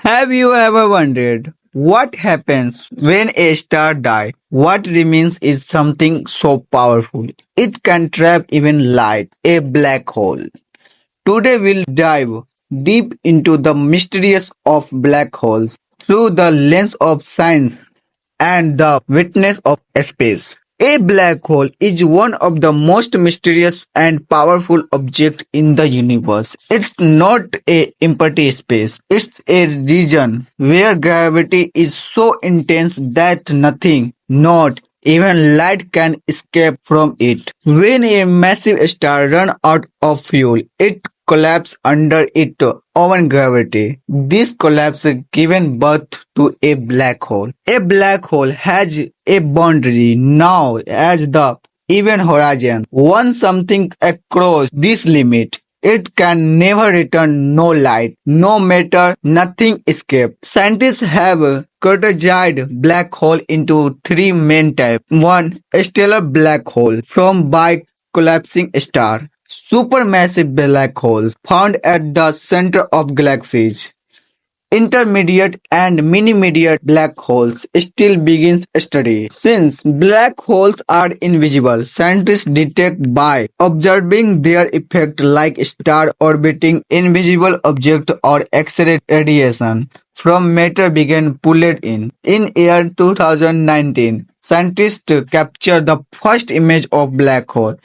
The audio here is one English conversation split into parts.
Have you ever wondered what happens when a star dies? What remains is something so powerful. It can trap even light, a black hole. Today we'll dive deep into the mysteries of black holes through the lens of science and the witness of space. A black hole is one of the most mysterious and powerful objects in the universe. It's not a empty space. It's a region where gravity is so intense that nothing, not even light can escape from it. When a massive star runs out of fuel, it collapses under its own gravity. This collapse gives birth to a black hole. A black hole has a boundary now as the event horizon. Once something across this limit, it can never return. No light, no matter, nothing escape. Scientists have categorized black hole into three main types. One, a stellar black hole formed by collapsing star. Supermassive black holes found at the center of galaxies. Intermediate and mini-mediate black holes still begins study. Since black holes are invisible, scientists detect by observing their effect like star orbiting invisible object or X-ray radiation from matter began pulled in. In year 2019, scientists captured the first image of black hole.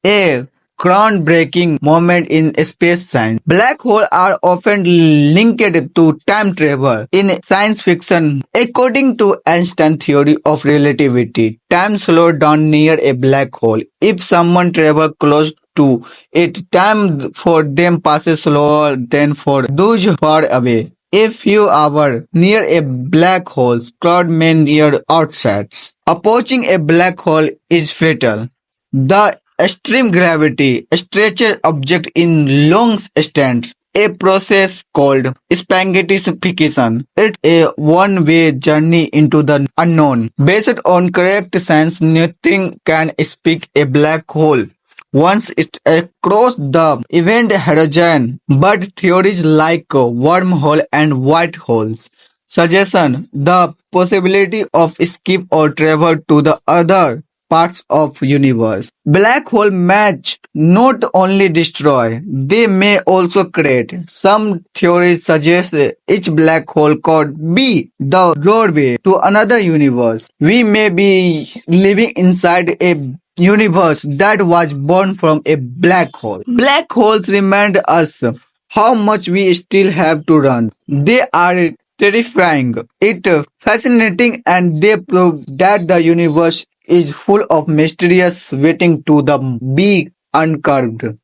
A groundbreaking moment in space science. Black holes are often linked to time travel in science fiction. According to Einstein theory of relativity, time slows down near a black hole. If someone travels close to it, time for them passes slower than for those far away. A few hours near a black hole crowd may near outside. Approaching a black hole is fatal. The extreme gravity stretches object in long stands, a process called spaghettification. It's a one-way journey into the unknown. Based on correct science, nothing can escape a black hole once it's across the event horizon. But theories like wormhole and white holes suggestion the possibility of escape or travel to the other parts of universe. Black hole match not only destroy, they may also create. Some theories suggest that each black hole could be the doorway to another universe. We may be living inside a universe that was born from a black hole. Black holes remind us how much we still have to run. They are terrifying, it fascinating, and they prove that the universe is full of mysteries waiting to the be uncovered.